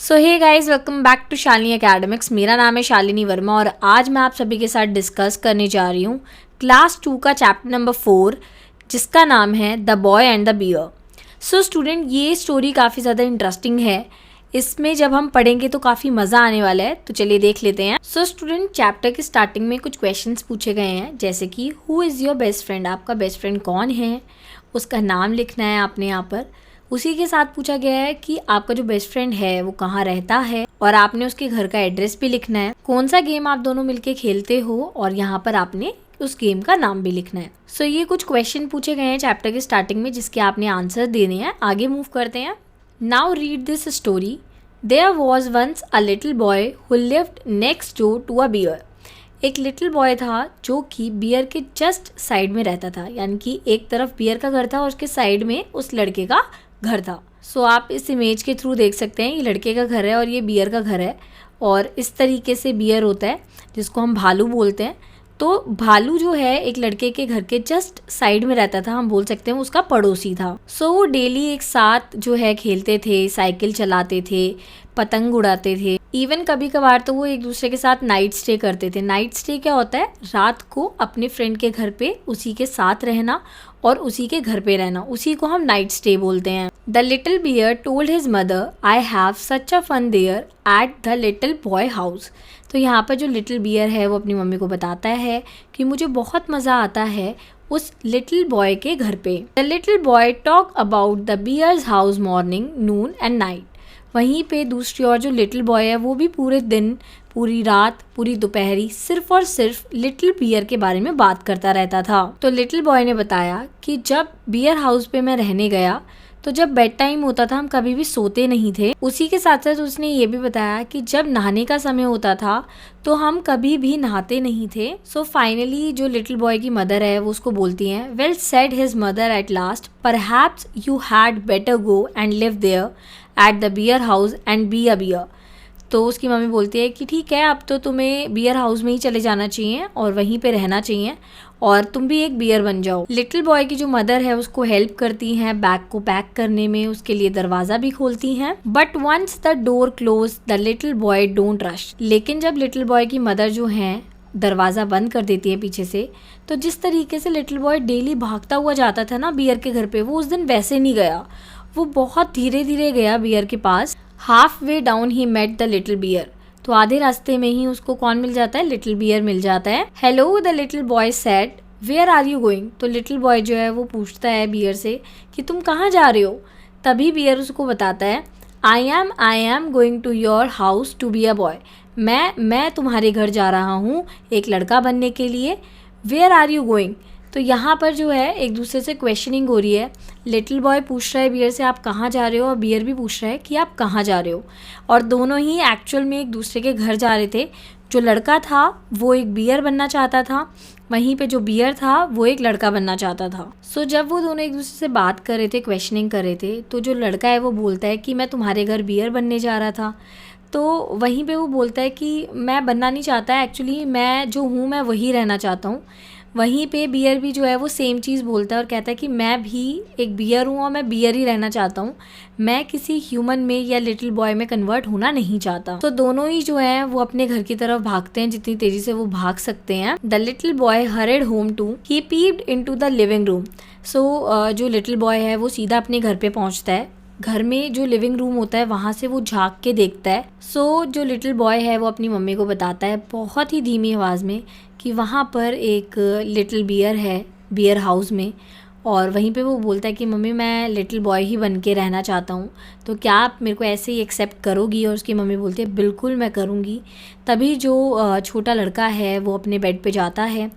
So hey guys, welcome back to Shalini Academics. मेरा नाम है शालिनी वर्मा और आज मैं आप सभी के साथ डिस्कस करने जा रही हूँ क्लास 2 का चैप्टर नंबर 4 जिसका नाम है the boy and the bear. So student, ये स्टोरी काफ़ी ज़्यादा इंटरेस्टिंग है। इसमें जब हम पढ़ेंगे तो काफ़ी मज़ा आने वाला है, तो चलिए देख लेते हैं। सो स्टूडेंट, चैप्टर के स्टार्टिंग में कुछ क्वेश्चंस पूछे गए हैं, जैसे कि who is your best friend, आपका बेस्ट फ्रेंड कौन है, उसका नाम लिखना है आपने यहाँ पर। उसी के साथ पूछा गया है कि आपका जो बेस्ट फ्रेंड है वो कहाँ रहता है और आपने उसके घर का एड्रेस भी लिखना है। कौन सा गेम आप दोनों मिलके खेलते हो और यहाँ पर आपने उस गेम का नाम भी लिखना है। सो ये कुछ क्वेश्चन पूछे गए हैं चैप्टर के स्टार्टिंग में जिसके आपने आंसर देने हैं। आगे मूव करते हैं। Now read this story. There was once a little boy who lived next door to a bear. एक लिटिल बॉय था जो कि बियर के जस्ट साइड में रहता था, यानी कि एक तरफ बियर का घर था और उसके साइड में उस लड़के का घर था। सो आप इस इमेज के थ्रू देख सकते हैं ये लड़के का घर है और ये बियर का घर है। और इस तरीके से बियर होता है जिसको हम भालू बोलते हैं। तो भालू जो है एक लड़के के घर के जस्ट साइड में रहता था, हम बोल सकते हैं उसका पड़ोसी था। सो वो डेली एक साथ जो है खेलते थे, साइकिल चलाते थे, पतंग उड़ाते थे। इवन कभी कभार तो वो एक दूसरे के साथ नाइट स्टे करते थे। नाइट स्टे क्या होता है? रात को अपने फ्रेंड के घर पे उसी के साथ रहना और उसी के घर पे रहना, उसी को हम नाइट स्टे बोलते हैं। The little bear told his mother I have such a fun there at the little boy house. तो यहाँ पर जो लिटिल बियर है वो अपनी मम्मी को बताता है कि मुझे बहुत मज़ा आता है उस लिटिल बॉय के घर पे। The little boy talk about the bear's house morning, noon and night. वहीं पे दूसरी ओर जो लिटिल बॉय है वो भी पूरे दिन, पूरी रात, पूरी दोपहरी सिर्फ और सिर्फ लिटिल बियर के बारे में बात करता रहता था। तो लिटिल बॉय ने बताया कि जब बियर हाउस पे मैं रहने गया तो जब बेड टाइम होता था हम कभी भी सोते नहीं थे। उसी के साथ साथ उसने ये भी बताया कि जब नहाने का समय होता था तो हम कभी भी नहाते नहीं थे। सो फाइनली जो लिटिल बॉय की मदर है वो उसको बोलती हैं, well said his mother at last, perhaps you had better go and live there at the bear house and be a bear. तो उसकी मम्मी बोलती है कि ठीक है, अब तो तुम्हें बियर हाउस में ही चले जाना चाहिए और वहीं पे रहना चाहिए और तुम भी एक बियर बन जाओ। लिटिल बॉय की जो मदर है उसको हेल्प करती हैं बैग को पैक करने में, उसके लिए दरवाज़ा भी खोलती हैं। But once the door close the little boy don't rush. लेकिन जब लिटिल बॉय की मदर जो है दरवाज़ा बंद कर देती है पीछे से, तो जिस तरीके से लिटिल बॉय डेली भागता हुआ जाता था ना बियर के घर पे, वो उस दिन वैसे नहीं गया। वो बहुत धीरे धीरे गया बियर के पास। Half way down he met the little bear. तो आधे रास्ते में ही उसको कौन मिल जाता है? लिटिल बियर मिल जाता है। Hello the little boy said, where are you going. तो लिटिल बॉय जो है वो पूछता है बियर से कि तुम कहाँ जा रहे हो। तभी बियर उसको बताता है, I am going to your house to be a boy. मैं तुम्हारे घर जा रहा हूँ एक लड़का बनने के लिए। Where are you going. तो यहाँ पर जो है एक दूसरे से क्वेश्चनिंग हो रही है। लिटिल बॉय पूछ रहा है बियर से आप कहाँ जा रहे हो और बियर भी पूछ रहा है कि आप कहाँ जा रहे हो। और दोनों ही एक्चुअल में एक दूसरे के घर जा रहे थे। जो लड़का था वो एक बियर बनना चाहता था, वहीं पे जो बियर था वो एक लड़का बनना चाहता था। सो जब वो दोनों एक दूसरे से बात कर रहे थे, क्वेश्चनिंग कर रहे थे, तो जो लड़का है वो बोलता है कि मैं तुम्हारे घर बियर बनने जा रहा था। तो वहीं पे वो बोलता है कि मैं बनना नहीं चाहता, एक्चुअली मैं जो हूँ मैं वही रहना चाहता हूँ। वहीं पे बियर भी जो है वो सेम चीज़ बोलता है और कहता है कि मैं भी एक बियर हूँ और मैं बियर ही रहना चाहता हूँ, मैं किसी ह्यूमन में या लिटिल बॉय में कन्वर्ट होना नहीं चाहता। तो दोनों ही जो है वो अपने घर की तरफ भागते हैं जितनी तेजी से वो भाग सकते हैं। The little boy hurried home too, he peeped into the living room. So जो लिटिल बॉय है वो सीधा अपने घर पे पहुँचता है। घर में जो लिविंग रूम होता है वहाँ से वो झाँक के देखता है। सो जो लिटिल बॉय है वो अपनी मम्मी को बताता है बहुत ही धीमी आवाज़ में कि वहाँ पर एक लिटिल बियर है बियर हाउस में। और वहीं पे वो बोलता है कि मम्मी मैं लिटिल बॉय ही बन के रहना चाहता हूँ, तो क्या आप मेरे को ऐसे ही एक्सेप्ट करोगी। और उसकी मम्मी बोलती है बिल्कुल मैं करूँगी। तभी जो छोटा लड़का है वो अपने बेड पे जाता है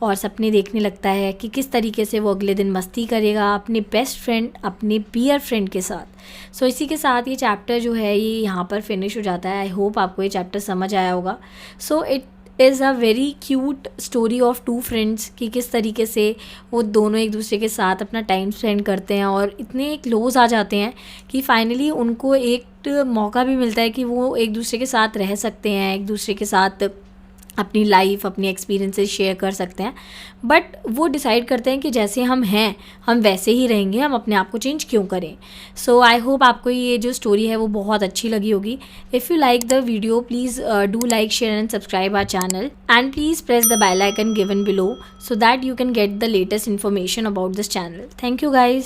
और सपने देखने लगता है कि किस तरीके से वो अगले दिन मस्ती करेगा अपने बेस्ट फ्रेंड, अपने बियर फ्रेंड के साथ। सो इसी के साथ ये चैप्टर जो है ये यहाँ पर फिनिश हो जाता है। आई होप आपको ये चैप्टर समझ आया होगा। So it is a very cute story of two friends कि किस तरीके से वो दोनों एक दूसरे के साथ अपना टाइम स्पेंड करते हैं और इतने क्लोज आ जाते हैं कि फाइनली उनको एक मौका भी मिलता है कि वो एक दूसरे के साथ रह सकते हैं, एक दूसरे के साथ अपनी लाइफ, अपनी एक्सपीरियंसेस शेयर कर सकते हैं, बट वो डिसाइड करते हैं कि जैसे हम हैं हम वैसे ही रहेंगे, हम अपने आप को चेंज क्यों करें। सो आई होप आपको ये जो स्टोरी है वो बहुत अच्छी लगी होगी। If you like the video please do like, share and subscribe our channel and please press the bell icon given below so that you can get the latest information about this channel. Thank you guys.